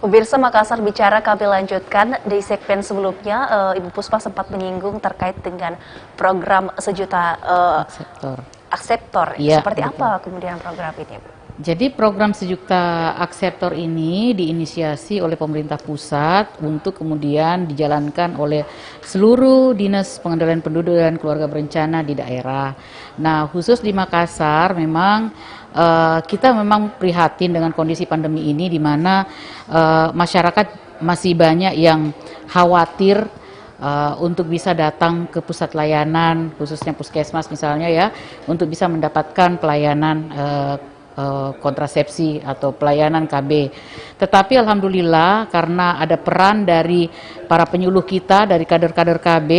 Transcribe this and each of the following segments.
Pemirsa Makassar Bicara kami lanjutkan. Di segmen sebelumnya Ibu Puspa sempat menyinggung terkait dengan program sejuta akseptor. Ya, Seperti betul. apa kemudian program ini, Bu? Jadi program sejuta akseptor ini diinisiasi oleh pemerintah pusat untuk kemudian dijalankan oleh seluruh dinas pengendalian penduduk dan keluarga berencana di daerah. Nah, khusus di Makassar memang kita memang prihatin dengan kondisi pandemi ini, di mana masyarakat masih banyak yang khawatir untuk bisa datang ke pusat layanan, khususnya puskesmas misalnya ya, untuk bisa mendapatkan pelayanan kontrasepsi atau pelayanan KB. Tetapi alhamdulillah karena ada peran dari para penyuluh kita, dari kader-kader KB,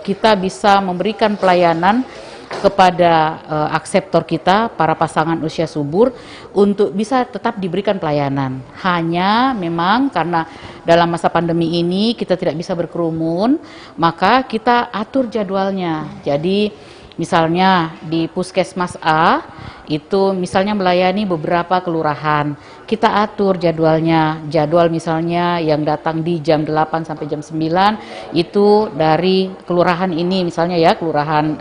kita bisa memberikan pelayanan kepada akseptor kita, para pasangan usia subur, untuk bisa tetap diberikan pelayanan. Hanya memang karena dalam masa pandemi ini kita tidak bisa berkerumun, maka kita atur jadwalnya. Jadi misalnya di Puskesmas A itu misalnya melayani beberapa kelurahan, kita atur jadwalnya. Jadwal misalnya yang datang di jam 8 sampai jam 9 itu dari kelurahan ini misalnya ya, kelurahan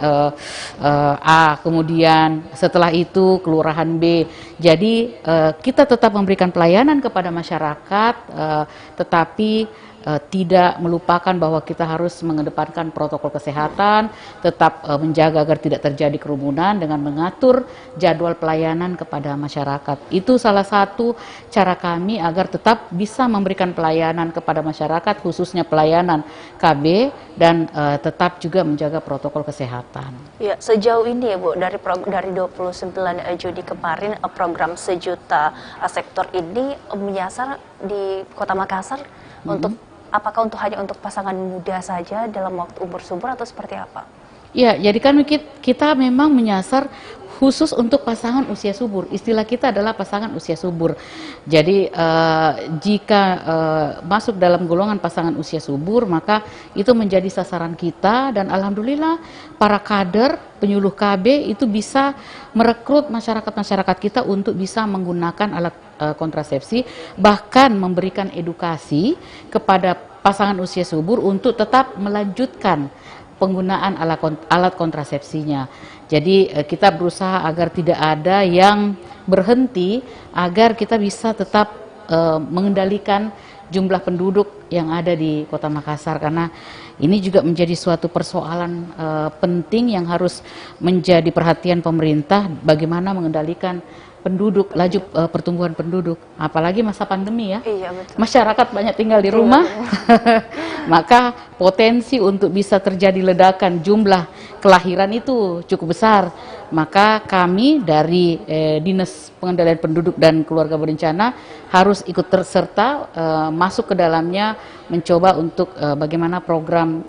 A, kemudian setelah itu kelurahan B. Jadi kita tetap memberikan pelayanan kepada masyarakat, tetapi tidak melupakan bahwa kita harus mengedepankan protokol kesehatan, tetap menjaga agar tidak terjadi kerumunan dengan mengatur jadwal pelayanan kepada masyarakat. Itu salah satu cara kami agar tetap bisa memberikan pelayanan kepada masyarakat, khususnya pelayanan KB, dan tetap juga menjaga protokol kesehatan. Ya, sejauh ini ya Bu, dari 29 Juni kemarin program sejuta sektor ini menyasar di Kota Makassar untuk apakah hanya untuk pasangan muda saja dalam waktu umur subur atau seperti apa? Ya, jadi kan kita memang menyasar khusus untuk pasangan usia subur. Istilah kita adalah pasangan usia subur. Jadi jika masuk dalam golongan pasangan usia subur, maka itu menjadi sasaran kita, dan alhamdulillah para kader penyuluh KB itu bisa merekrut masyarakat kita untuk bisa menggunakan alat kontrasepsi, bahkan memberikan edukasi kepada pasangan usia subur untuk tetap melanjutkan penggunaan alat kontrasepsinya. Jadi kita berusaha agar tidak ada yang berhenti, agar kita bisa tetap mengendalikan jumlah penduduk yang ada di Kota Makassar, karena ini juga menjadi suatu persoalan penting yang harus menjadi perhatian pemerintah, bagaimana mengendalikan penduduk, laju pertumbuhan penduduk, apalagi masa pandemi ya. Iya, betul. Masyarakat banyak tinggal di rumah, maka potensi untuk bisa terjadi ledakan jumlah kelahiran itu cukup besar. Maka kami dari Dinas Pengendalian Penduduk dan Keluarga Berencana harus ikut serta masuk ke dalamnya, mencoba untuk bagaimana program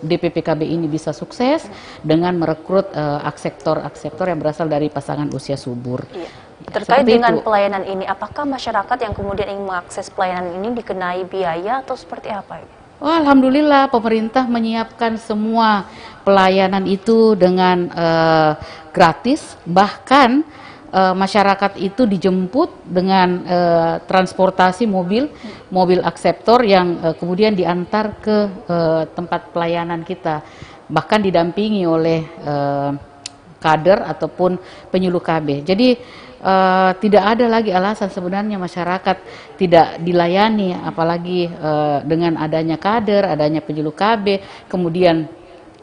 DPPKB ini bisa sukses dengan merekrut akseptor yang berasal dari pasangan usia subur. Iya. Terkait dengan pelayanan ini, apakah masyarakat yang kemudian ingin mengakses pelayanan ini dikenai biaya atau seperti apa? Oh, alhamdulillah pemerintah menyiapkan semua pelayanan itu dengan gratis, bahkan masyarakat itu dijemput dengan transportasi mobil akseptor yang kemudian diantar ke tempat pelayanan kita, bahkan didampingi oleh kader ataupun penyuluh KB. Jadi tidak ada lagi alasan sebenarnya masyarakat tidak dilayani, apalagi dengan adanya kader, adanya penyuluh KB, kemudian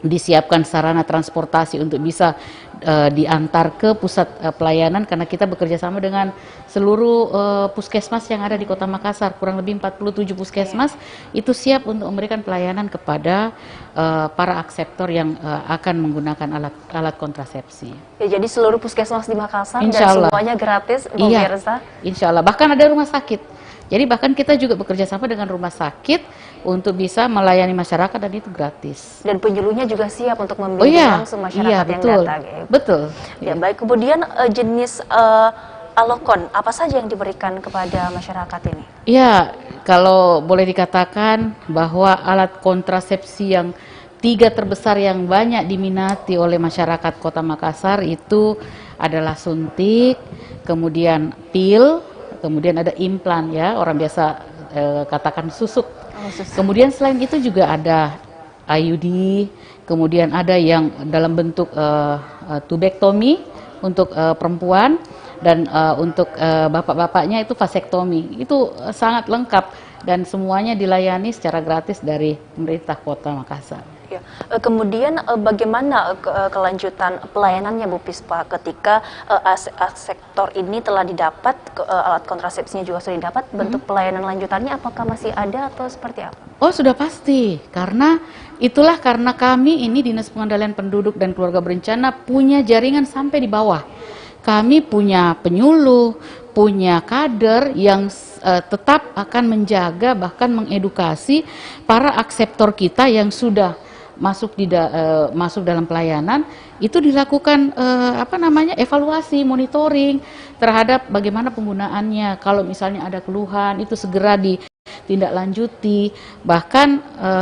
disiapkan sarana transportasi untuk bisa diantar ke pusat pelayanan, karena kita bekerja sama dengan seluruh puskesmas yang ada di Kota Makassar, kurang lebih 47 puskesmas itu siap untuk memberikan pelayanan kepada para akseptor yang akan menggunakan alat kontrasepsi. Ya, jadi seluruh puskesmas di Makassar Insya dan Allah. semuanya gratis, Iya, pemirsa. insya Allah. Bahkan ada rumah sakit. Jadi bahkan kita juga bekerja sama dengan rumah sakit untuk bisa melayani masyarakat, dan itu gratis. Dan penyuluhnya juga siap untuk membimbing langsung masyarakat yang datang. Ya. Betul. Ya, baik. Kemudian jenis alokon apa saja yang diberikan kepada masyarakat ini? Ya, kalau boleh dikatakan bahwa alat kontrasepsi yang 3 terbesar yang banyak diminati oleh masyarakat Kota Makassar itu adalah suntik, kemudian pil, kemudian ada implan ya, orang biasa katakan susuk. Susuk. Kemudian selain itu juga ada IUD, kemudian ada yang dalam bentuk tubektomi untuk perempuan, dan untuk bapak-bapaknya itu vasektomi. Itu sangat lengkap dan semuanya dilayani secara gratis dari pemerintah Kota Makassar. Ya. Kemudian bagaimana kelanjutan pelayanannya Bu Pispa ketika sektor ini telah didapat, alat kontrasepsinya juga sudah didapat, bentuk pelayanan lanjutannya apakah masih ada atau seperti apa? Oh sudah pasti, karena kami ini Dinas Pengendalian Penduduk dan Keluarga Berencana punya jaringan sampai di bawah. Kami punya penyuluh, punya kader yang tetap akan menjaga bahkan mengedukasi para akseptor kita yang sudah masuk dalam pelayanan. Itu dilakukan evaluasi, monitoring terhadap bagaimana penggunaannya. Kalau misalnya ada keluhan itu segera ditindaklanjuti. Bahkan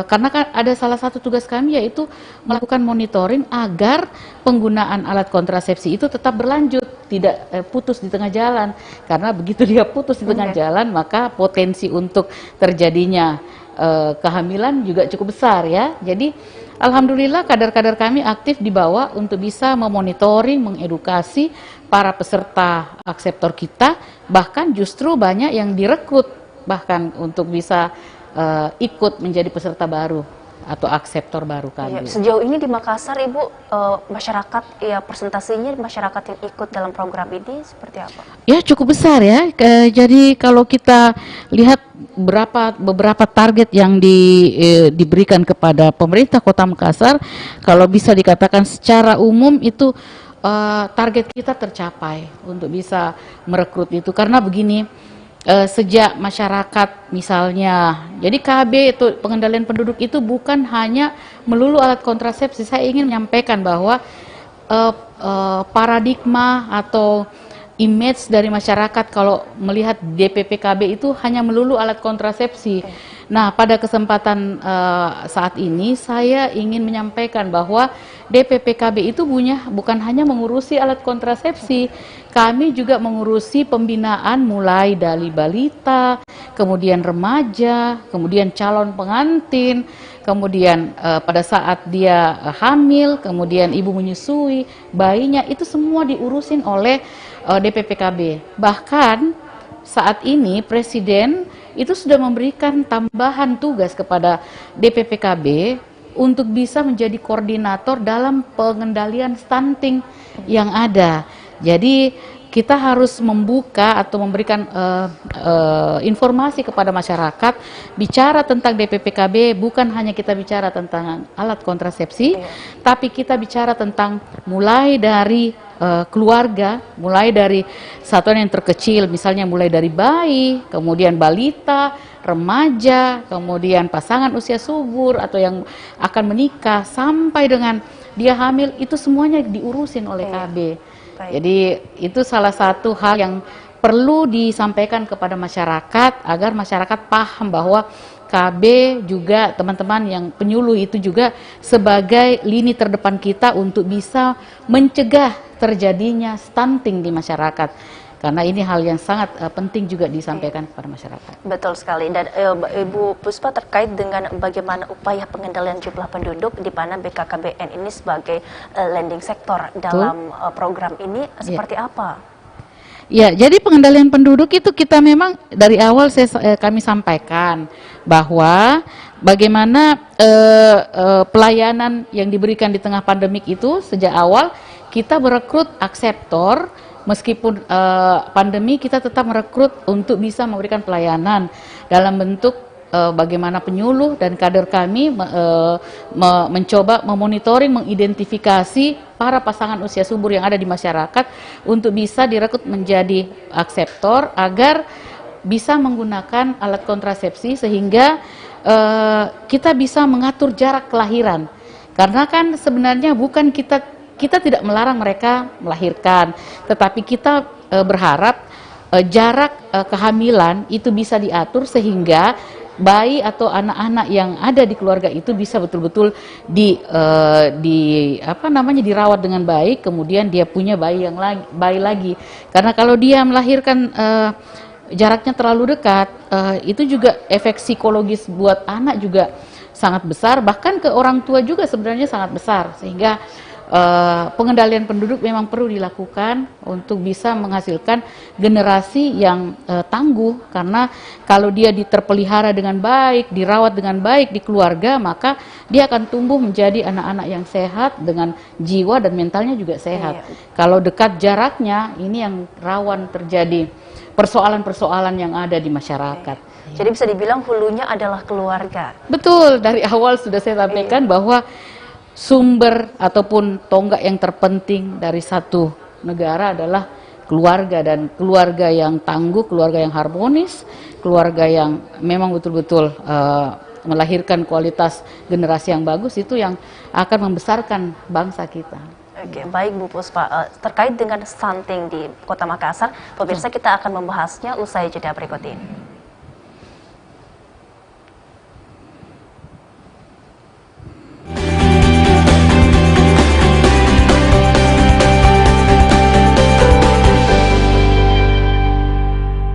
karena kan ada salah satu tugas kami yaitu melakukan monitoring agar penggunaan alat kontrasepsi itu tetap berlanjut, tidak putus di tengah jalan. Karena begitu dia putus di tengah jalan, maka potensi untuk terjadinya kehamilan juga cukup besar ya. Jadi alhamdulillah kader-kader kami aktif di bawah untuk bisa memonitoring, mengedukasi para peserta akseptor kita, bahkan justru banyak yang direkrut bahkan untuk bisa ikut menjadi peserta baru atau akseptor baru KB. Sejauh ini di Makassar Ibu, masyarakat ya presentasinya masyarakat yang ikut dalam program ini seperti apa? Ya cukup besar ya. Jadi kalau kita lihat beberapa target yang diberikan kepada pemerintah Kota Makassar, kalau bisa dikatakan secara umum itu target kita tercapai untuk bisa merekrut itu. Karena begini, sejak masyarakat misalnya, jadi KB itu pengendalian penduduk itu bukan hanya melulu alat kontrasepsi. Saya ingin menyampaikan bahwa paradigma atau image dari masyarakat kalau melihat DPPKB itu hanya melulu alat kontrasepsi. Nah, pada kesempatan saat ini saya ingin menyampaikan bahwa DPPKB itu bukan hanya mengurusi alat kontrasepsi, kami juga mengurusi pembinaan mulai dari balita, kemudian remaja, kemudian calon pengantin, kemudian pada saat dia hamil, kemudian ibu menyusui, bayinya, itu semua diurusin oleh DPPKB. Bahkan saat ini Presiden itu sudah memberikan tambahan tugas kepada DPPKB untuk bisa menjadi koordinator dalam pengendalian stunting yang ada. Jadi kita harus membuka atau memberikan informasi kepada masyarakat, bicara tentang DPPKB, bukan hanya kita bicara tentang alat kontrasepsi, tapi kita bicara tentang mulai dari keluarga, mulai dari satuan yang terkecil, misalnya mulai dari bayi, kemudian balita, remaja, kemudian pasangan usia subur atau yang akan menikah, sampai dengan dia hamil, itu semuanya diurusin oleh KB. Jadi itu salah satu hal yang perlu disampaikan kepada masyarakat agar masyarakat paham bahwa KB juga teman-teman yang penyuluh itu juga sebagai lini terdepan kita untuk bisa mencegah terjadinya stunting di masyarakat. Karena ini hal yang sangat penting juga disampaikan kepada masyarakat. Betul sekali. Dan Ibu Puspa, terkait dengan bagaimana upaya pengendalian jumlah penduduk di mana BKKBN ini sebagai landing sektor dalam program ini seperti apa? Ya, jadi pengendalian penduduk itu kita memang dari awal kami sampaikan bahwa bagaimana pelayanan yang diberikan di tengah pandemik itu sejak awal kita merekrut akseptor. Meskipun pandemi, kita tetap merekrut untuk bisa memberikan pelayanan dalam bentuk bagaimana penyuluh dan kader kami mencoba memonitoring, mengidentifikasi para pasangan usia subur yang ada di masyarakat untuk bisa direkrut menjadi akseptor agar bisa menggunakan alat kontrasepsi sehingga kita bisa mengatur jarak kelahiran. Karena kan sebenarnya bukan kita tidak melarang mereka melahirkan, tetapi kita berharap jarak kehamilan itu bisa diatur sehingga bayi atau anak-anak yang ada di keluarga itu bisa betul-betul dirawat dengan baik, kemudian dia punya bayi lagi. Karena kalau dia melahirkan jaraknya terlalu dekat, itu juga efek psikologis buat anak juga sangat besar, bahkan ke orang tua juga sebenarnya sangat besar, sehingga pengendalian penduduk memang perlu dilakukan untuk bisa menghasilkan generasi yang tangguh, karena kalau dia terpelihara dengan baik, dirawat dengan baik di keluarga, maka dia akan tumbuh menjadi anak-anak yang sehat dengan jiwa dan mentalnya juga sehat. Kalau dekat jaraknya, ini yang rawan terjadi persoalan-persoalan yang ada di masyarakat. Jadi bisa dibilang hulunya adalah keluarga. Betul, dari awal sudah saya sampaikan bahwa sumber ataupun tonggak yang terpenting dari satu negara adalah keluarga, dan keluarga yang tangguh, keluarga yang harmonis, keluarga yang memang betul-betul melahirkan kualitas generasi yang bagus, itu yang akan membesarkan bangsa kita. Oke, baik Bu Puspa, terkait dengan stunting di Kota Makassar, pemirsa kita akan membahasnya usai jeda berikut ini.